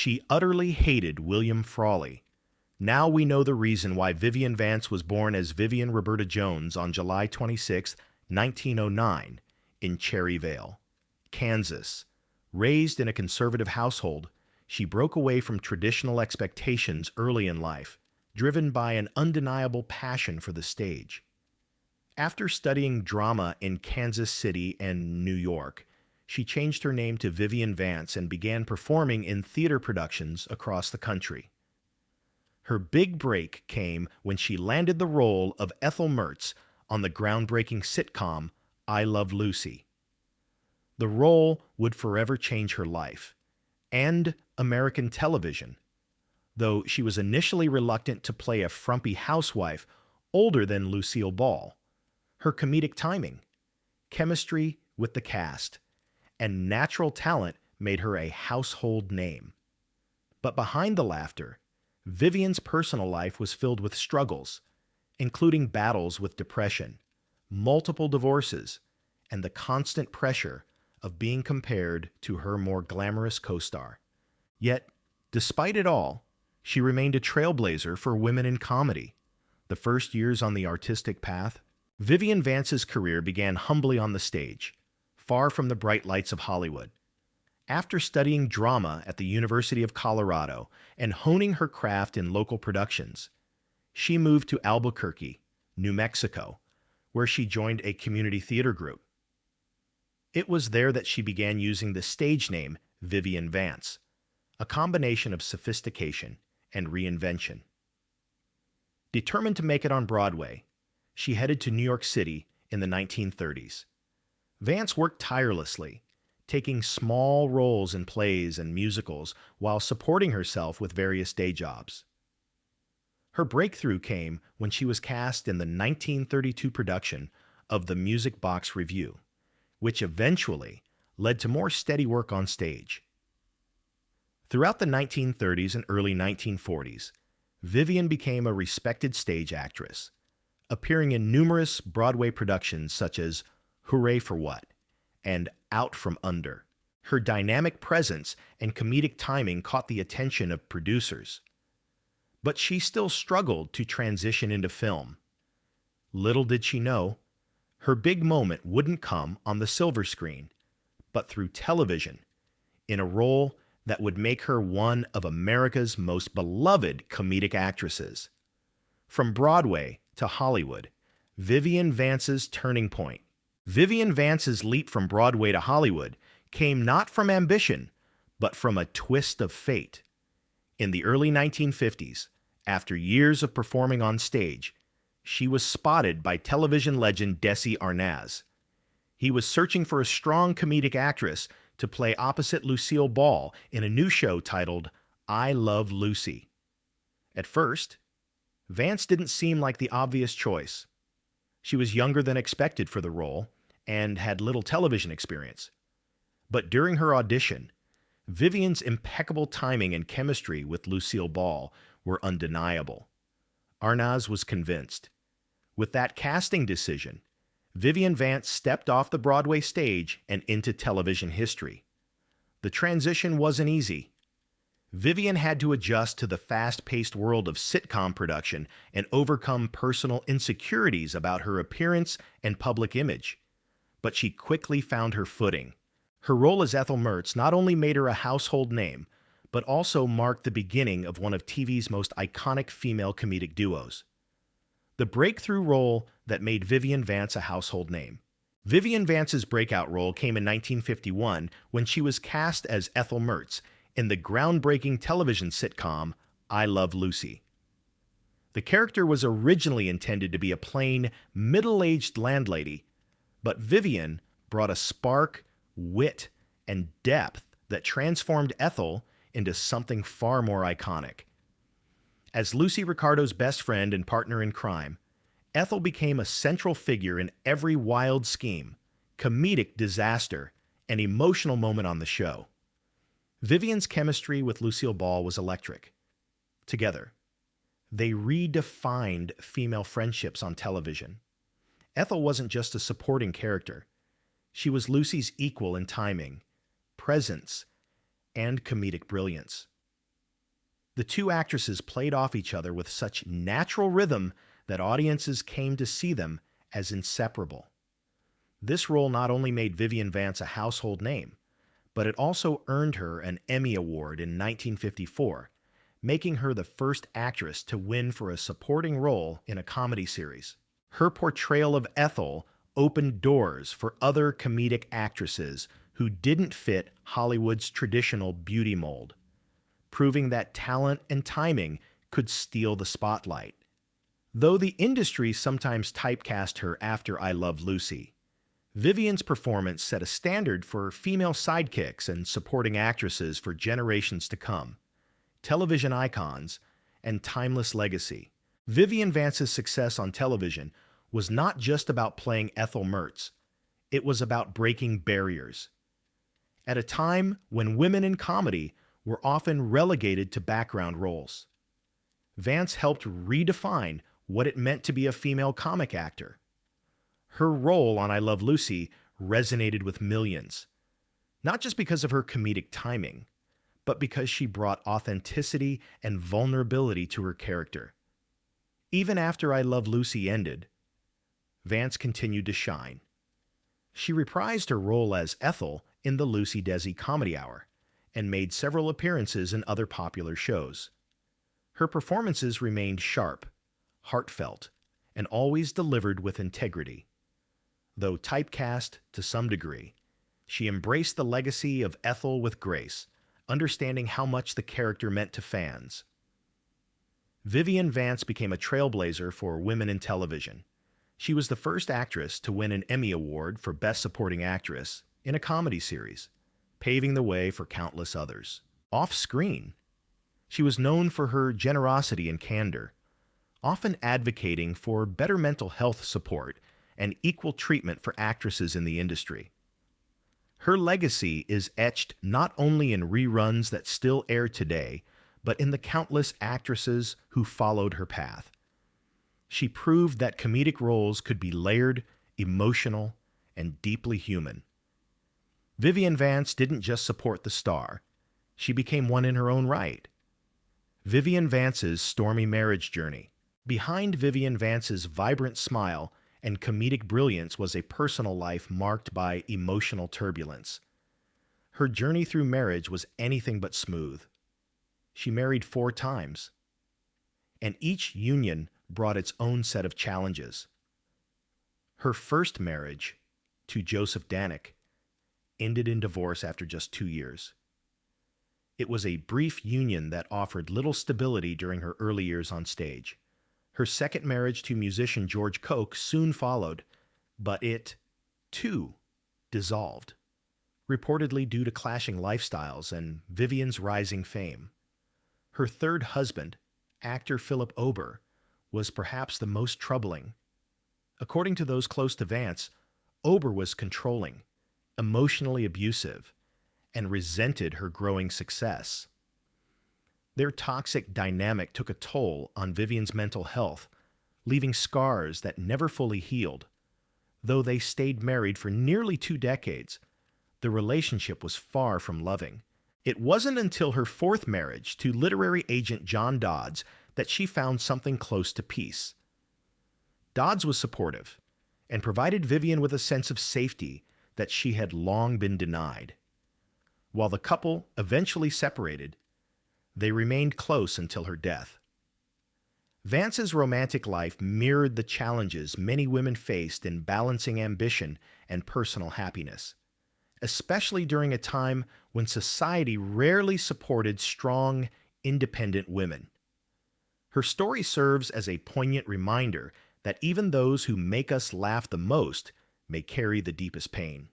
She utterly hated William Frawley. Now we know the reason why Vivien Vance was born as Vivien Roberta Jones on July 26, 1909, in Cherryvale, Kansas. Raised in a conservative household, she broke away from traditional expectations early in life, driven by an undeniable passion for the stage. After studying drama in Kansas City and New York, she changed her name to Vivien Vance and began performing in theater productions across the country. Her big break came when she landed the role of Ethel Mertz on the groundbreaking sitcom I Love Lucy. The role would forever change her life and American television, though she was initially reluctant to play a frumpy housewife older than Lucille Ball. Her comedic timing, chemistry with the cast, and natural talent made her a household name. But behind the laughter, Vivien's personal life was filled with struggles, including battles with depression, multiple divorces, and the constant pressure of being compared to her more glamorous co-star. Yet, despite it all, she remained a trailblazer for women in comedy. The first years on the artistic path, Vivien Vance's career began humbly on the stage, far from the bright lights of Hollywood. After studying drama at the University of Colorado and honing her craft in local productions, she moved to Albuquerque, New Mexico, where she joined a community theater group. It was there that she began using the stage name Vivien Vance, a combination of sophistication and reinvention. Determined to make it on Broadway, she headed to New York City in the 1930s. Vance worked tirelessly, taking small roles in plays and musicals while supporting herself with various day jobs. Her breakthrough came when she was cast in the 1932 production of the Music Box Revue, which eventually led to more steady work on stage. Throughout the 1930s and early 1940s, Vivien became a respected stage actress, appearing in numerous Broadway productions such as Hooray for What and Out from Under. Her dynamic presence and comedic timing caught the attention of producers. But she still struggled to transition into film. Little did she know, her big moment wouldn't come on the silver screen, but through television, in a role that would make her one of America's most beloved comedic actresses. From Broadway to Hollywood, Vivien Vance's turning point. Vivien Vance's leap from Broadway to Hollywood came not from ambition, but from a twist of fate. In the early 1950s, after years of performing on stage, she was spotted by television legend Desi Arnaz. He was searching for a strong comedic actress to play opposite Lucille Ball in a new show titled I Love Lucy. At first, Vance didn't seem like the obvious choice. She was younger than expected for the role and had little television experience. But during her audition, Vivien's impeccable timing and chemistry with Lucille Ball were undeniable. Arnaz was convinced. With that casting decision, Vivien Vance stepped off the Broadway stage and into television history. The transition wasn't easy. Vivien had to adjust to the fast-paced world of sitcom production and overcome personal insecurities about her appearance and public image. But she quickly found her footing. Her role as Ethel Mertz not only made her a household name, but also marked the beginning of one of TV's most iconic female comedic duos. The breakthrough role that made Vivien Vance a household name. Vivien Vance's breakout role came in 1951 when she was cast as Ethel Mertz in the groundbreaking television sitcom I Love Lucy. The character was originally intended to be a plain, middle-aged landlady, but Vivien brought a spark, wit, and depth that transformed Ethel into something far more iconic. As Lucy Ricardo's best friend and partner in crime, Ethel became a central figure in every wild scheme, comedic disaster, and emotional moment on the show. Vivien's chemistry with Lucille Ball was electric. Together, they redefined female friendships on television. Ethel wasn't just a supporting character. She was Lucy's equal in timing, presence, and comedic brilliance. The two actresses played off each other with such natural rhythm that audiences came to see them as inseparable. This role not only made Vivien Vance a household name, but it also earned her an Emmy Award in 1954, making her the first actress to win for a supporting role in a comedy series. Her portrayal of Ethel opened doors for other comedic actresses who didn't fit Hollywood's traditional beauty mold, proving that talent and timing could steal the spotlight. Though the industry sometimes typecast her after I Love Lucy, Vivien's performance set a standard for female sidekicks and supporting actresses for generations to come, television icons, and timeless legacy. Vivien Vance's success on television was not just about playing Ethel Mertz, it was about breaking barriers. At a time when women in comedy were often relegated to background roles, Vance helped redefine what it meant to be a female comic actor. Her role on I Love Lucy resonated with millions, not just because of her comedic timing, but because she brought authenticity and vulnerability to her character. Even after I Love Lucy ended, Vance continued to shine. She reprised her role as Ethel in the Lucy Desi Comedy Hour and made several appearances in other popular shows. Her performances remained sharp, heartfelt, and always delivered with integrity. Though typecast to some degree, she embraced the legacy of Ethel with grace, understanding how much the character meant to fans. Vivien Vance became a trailblazer for women in television. She was the first actress to win an Emmy Award for Best Supporting Actress in a comedy series, paving the way for countless others. Off-screen, she was known for her generosity and candor, often advocating for better mental health support and equal treatment for actresses in the industry. Her legacy is etched not only in reruns that still air today, but in the countless actresses who followed her path. She proved that comedic roles could be layered, emotional, and deeply human. Vivien Vance didn't just support the star, she became one in her own right. Vivien Vance's stormy marriage journey. Behind Vivien Vance's vibrant smile and comedic brilliance was a personal life marked by emotional turbulence. Her journey through marriage was anything but smooth. She married 4 times, and each union brought its own set of challenges. Her first marriage, to Joseph Danek, ended in divorce after just 2 years. It was a brief union that offered little stability during her early years on stage. Her second marriage to musician George Koch soon followed, but it, too, dissolved, reportedly due to clashing lifestyles and Vivien's rising fame. Her third husband, actor Philip Ober, was perhaps the most troubling. According to those close to Vance, Ober was controlling, emotionally abusive, and resented her growing success. Their toxic dynamic took a toll on Vivien's mental health, leaving scars that never fully healed. Though they stayed married for nearly 2 decades, the relationship was far from loving. It wasn't until her fourth marriage to literary agent John Dodds that she found something close to peace. Dodds was supportive and provided Vivien with a sense of safety that she had long been denied. While the couple eventually separated, they remained close until her death. Vance's romantic life mirrored the challenges many women faced in balancing ambition and personal happiness, especially during a time when society rarely supported strong, independent women. Her story serves as a poignant reminder that even those who make us laugh the most may carry the deepest pain.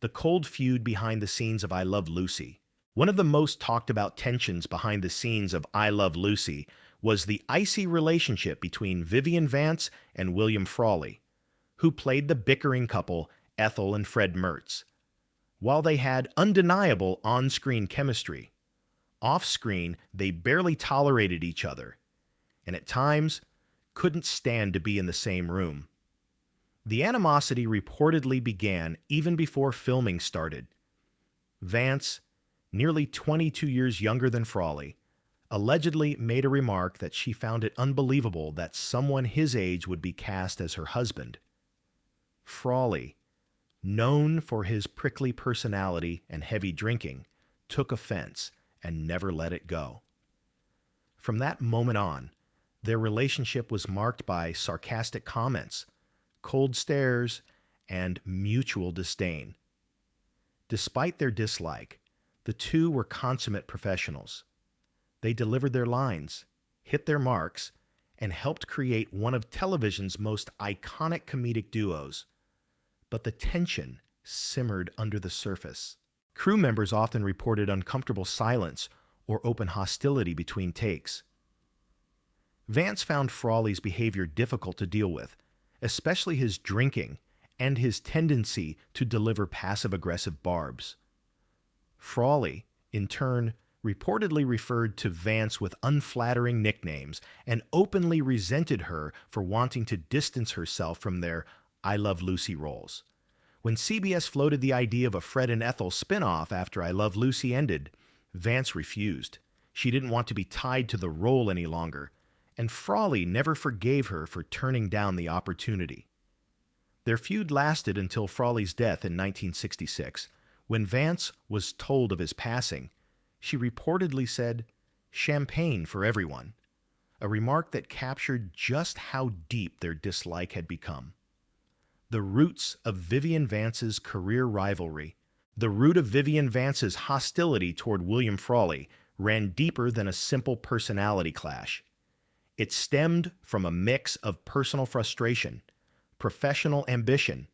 The cold feud behind the scenes of I Love Lucy. One of the most talked about tensions behind the scenes of I Love Lucy was the icy relationship between Vivien Vance and William Frawley, who played the bickering couple Ethel and Fred Mertz. While they had undeniable on-screen chemistry, off-screen they barely tolerated each other, and at times couldn't stand to be in the same room. The animosity reportedly began even before filming started. Vance, nearly 22 years younger than Frawley, allegedly made a remark that she found it unbelievable that someone his age would be cast as her husband. Frawley, known for his prickly personality and heavy drinking, took offense and never let it go. From that moment on, their relationship was marked by sarcastic comments, cold stares, and mutual disdain. Despite their dislike, the two were consummate professionals. They delivered their lines, hit their marks, and helped create one of television's most iconic comedic duos. But the tension simmered under the surface. Crew members often reported uncomfortable silence or open hostility between takes. Vance found Frawley's behavior difficult to deal with, especially his drinking and his tendency to deliver passive-aggressive barbs. Frawley, in turn, reportedly referred to Vance with unflattering nicknames and openly resented her for wanting to distance herself from their I Love Lucy roles. When CBS floated the idea of a Fred and Ethel spinoff after I Love Lucy ended, Vance refused. She didn't want to be tied to the role any longer, and Frawley never forgave her for turning down the opportunity. Their feud lasted until Frawley's death in 1966. When Vance was told of his passing, she reportedly said, "Champagne for everyone," a remark that captured just how deep their dislike had become. The roots of Vivien Vance's career rivalry, the root of Vivien Vance's hostility toward William Frawley, ran deeper than a simple personality clash. It stemmed from a mix of personal frustration, professional ambition,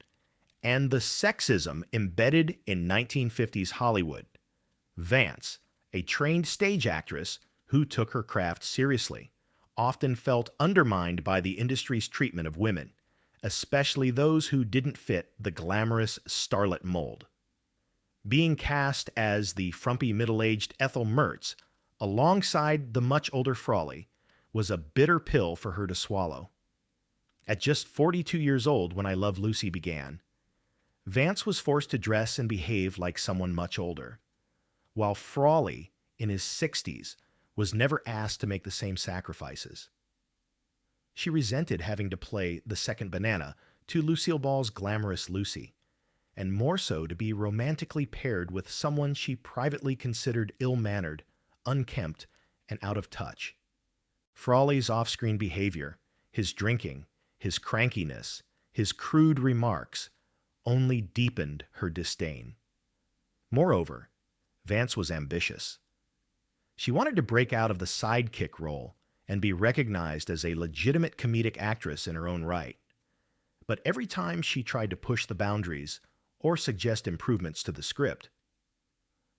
and the sexism embedded in 1950s Hollywood. Vance, a trained stage actress who took her craft seriously, often felt undermined by the industry's treatment of women, especially those who didn't fit the glamorous starlet mold. Being cast as the frumpy middle-aged Ethel Mertz, alongside the much older Frawley, was a bitter pill for her to swallow. At just 42 years old when I Love Lucy began, Vance was forced to dress and behave like someone much older, while Frawley, in his 60s, was never asked to make the same sacrifices. She resented having to play the second banana to Lucille Ball's glamorous Lucy, and more so to be romantically paired with someone she privately considered ill-mannered, unkempt, and out of touch. Frawley's off-screen behavior, his drinking, his crankiness, his crude remarks, only deepened her disdain. Moreover, Vance was ambitious. She wanted to break out of the sidekick role and be recognized as a legitimate comedic actress in her own right. But every time she tried to push the boundaries or suggest improvements to the script,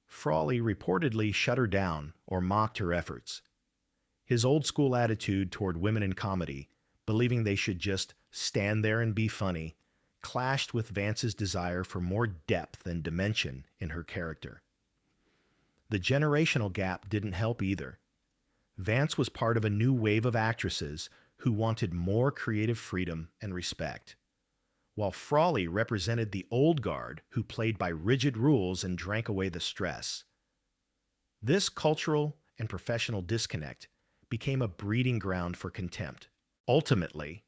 Frawley reportedly shut her down or mocked her efforts. His old-school attitude toward women in comedy, believing they should just stand there and be funny, clashed with Vance's desire for more depth and dimension in her character. The generational gap didn't help either. Vance was part of a new wave of actresses who wanted more creative freedom and respect, while Frawley represented the old guard who played by rigid rules and drank away the stress. This cultural and professional disconnect became a breeding ground for contempt. Ultimately,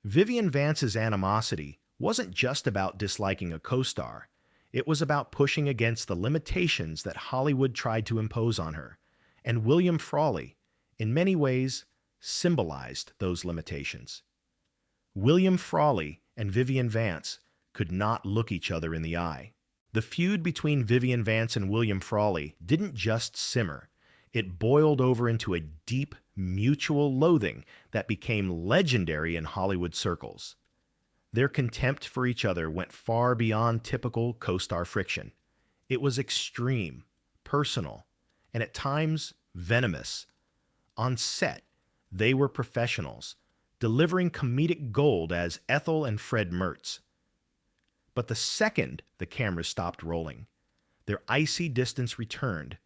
Vivien Vance's animosity wasn't just about disliking a co-star. It was about pushing against the limitations that Hollywood tried to impose on her, and William Frawley, in many ways, symbolized those limitations. William Frawley and Vivien Vance could not look each other in the eye. The feud between Vivien Vance and William Frawley didn't just simmer. It boiled over into a deep, mutual loathing that became legendary in Hollywood circles. Their contempt for each other went far beyond typical co-star friction. It was extreme, personal, and at times venomous. On set, they were professionals, delivering comedic gold as Ethel and Fred Mertz. But the second the cameras stopped rolling, their icy distance returned.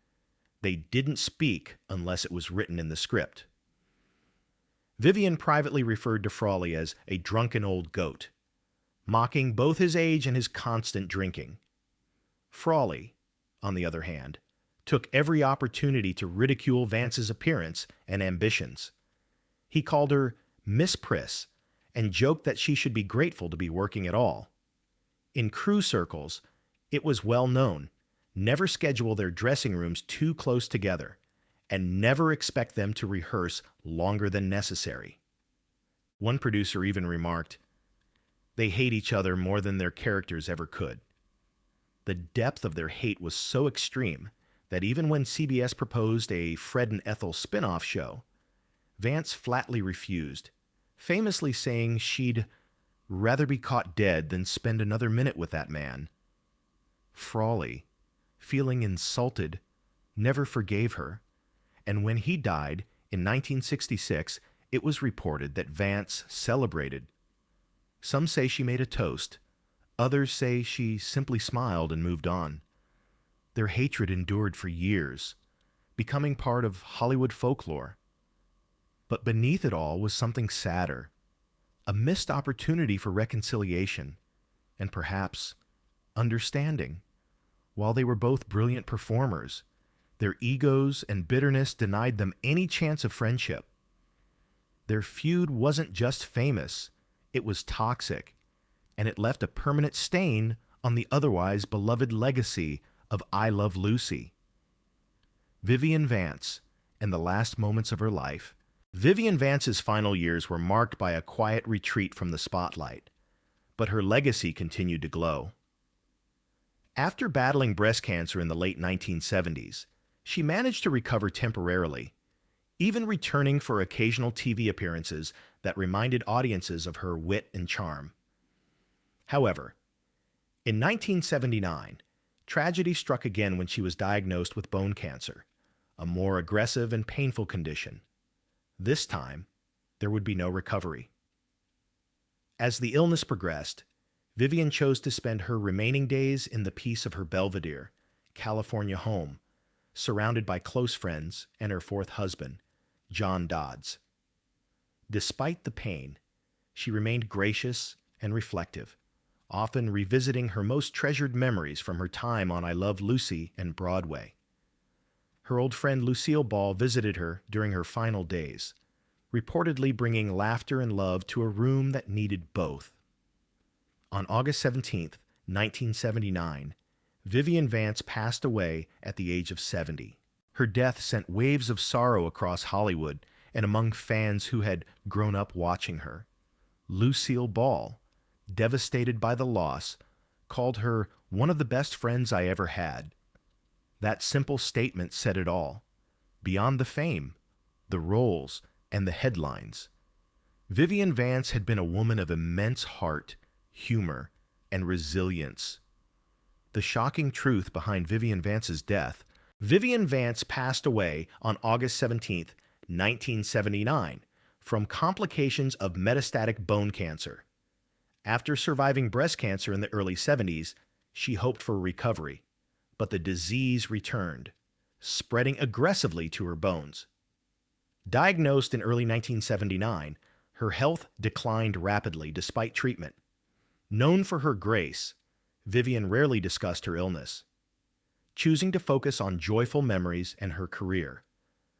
They didn't speak unless it was written in the script. Vivien privately referred to Frawley as a drunken old goat, mocking both his age and his constant drinking. Frawley, on the other hand, took every opportunity to ridicule Vance's appearance and ambitions. He called her Miss Priss and joked that she should be grateful to be working at all. In crew circles, it was well known, never schedule their dressing rooms too close together, and never expect them to rehearse longer than necessary. One producer even remarked, "They hate each other more than their characters ever could." The depth of their hate was so extreme that even when CBS proposed a Fred and Ethel spin-off show, Vance flatly refused, famously saying she'd rather be caught dead than spend another minute with that man. Frawley, feeling insulted, never forgave her, and when he died in 1966, it was reported that Vance celebrated. Some say she made a toast. Others say she simply smiled and moved on. Their hatred endured for years, becoming part of Hollywood folklore. But beneath it all was something sadder, a missed opportunity for reconciliation, and perhaps understanding. While they were both brilliant performers, their egos and bitterness denied them any chance of friendship. Their feud wasn't just famous, it was toxic, and it left a permanent stain on the otherwise beloved legacy of I Love Lucy. Vivien Vance, in the last moments of her life. Vivien Vance's final years were marked by a quiet retreat from the spotlight, but her legacy continued to glow. After battling breast cancer in the late 1970s, she managed to recover temporarily, even returning for occasional TV appearances that reminded audiences of her wit and charm. However, in 1979, tragedy struck again when she was diagnosed with bone cancer, a more aggressive and painful condition. This time, there would be no recovery. As the illness progressed, Vivien chose to spend her remaining days in the peace of her Belvedere, California home, surrounded by close friends and her fourth husband, John Dodds. Despite the pain, she remained gracious and reflective, often revisiting her most treasured memories from her time on I Love Lucy and Broadway. Her old friend Lucille Ball visited her during her final days, reportedly bringing laughter and love to a room that needed both. On August 17, 1979, Vivien Vance passed away at the age of 70. Her death sent waves of sorrow across Hollywood and among fans who had grown up watching her. Lucille Ball, devastated by the loss, called her one of the best friends I ever had. That simple statement said it all. Beyond the fame, the roles, and the headlines, Vivien Vance had been a woman of immense heart, humor, and resilience. The shocking truth behind Vivien Vance's death: Vivien Vance passed away on August 17, 1979, from complications of metastatic bone cancer. After surviving breast cancer in the early 70s, she hoped for recovery, but the disease returned, spreading aggressively to her bones. Diagnosed in early 1979, her health declined rapidly despite treatment. Known for her grace, Vivien rarely discussed her illness, choosing to focus on joyful memories and her career.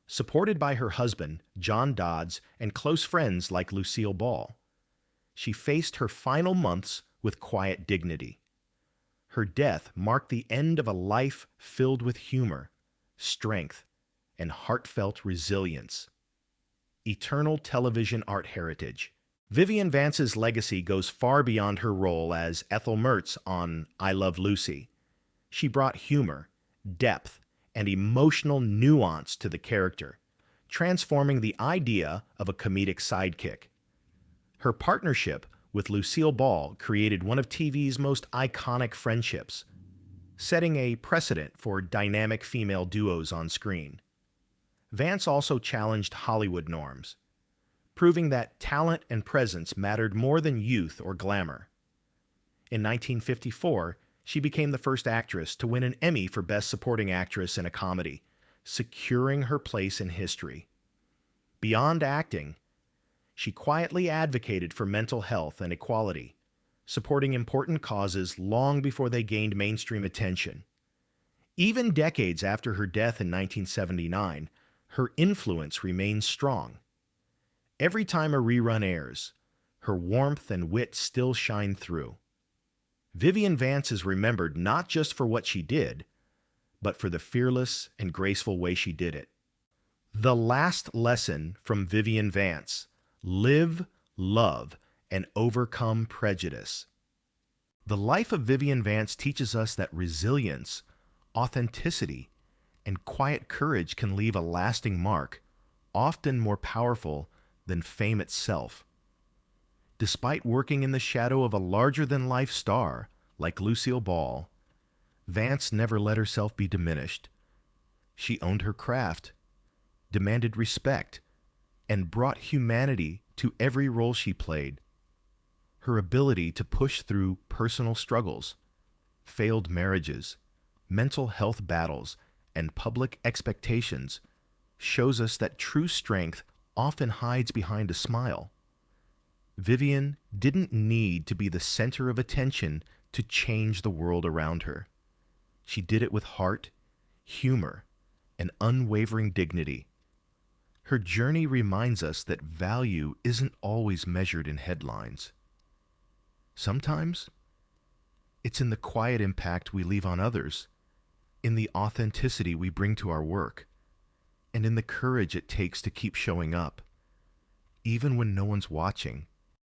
Supported by her husband, John Dodds, and close friends like Lucille Ball, she faced her final months with quiet dignity. Her death marked the end of a life filled with humor, strength, and heartfelt resilience. Eternal television art heritage. Vivien Vance's legacy goes far beyond her role as Ethel Mertz on I Love Lucy. She brought humor, depth, and emotional nuance to the character, transforming the idea of a comedic sidekick. Her partnership with Lucille Ball created one of TV's most iconic friendships, setting a precedent for dynamic female duos on screen. Vance also challenged Hollywood norms, proving that talent and presence mattered more than youth or glamour. In 1954, she became the first actress to win an Emmy for Best Supporting Actress in a Comedy, securing her place in history. Beyond acting, she quietly advocated for mental health and equality, supporting important causes long before they gained mainstream attention. Even decades after her death in 1979, her influence remains strong. Every time a rerun airs, her warmth and wit still shine through. Vivien Vance is remembered not just for what she did, but for the fearless and graceful way she did it. The last lesson from Vivien Vance: live, love, and overcome prejudice. The life of Vivien Vance teaches us that resilience, authenticity, and quiet courage can leave a lasting mark, often more powerful than fame itself. Despite working in the shadow of a larger-than-life star like Lucille Ball, Vance never let herself be diminished. She owned her craft, demanded respect, and brought humanity to every role she played. Her ability to push through personal struggles, failed marriages, mental health battles, and public expectations shows us that true strength often hides behind a smile. Vivien didn't need to be the center of attention to change the world around her. She did it with heart, humor, and unwavering dignity. Her journey reminds us that value isn't always measured in headlines. Sometimes, it's in the quiet impact we leave on others, in the authenticity we bring to our work, and in the courage it takes to keep showing up, even when no one's watching.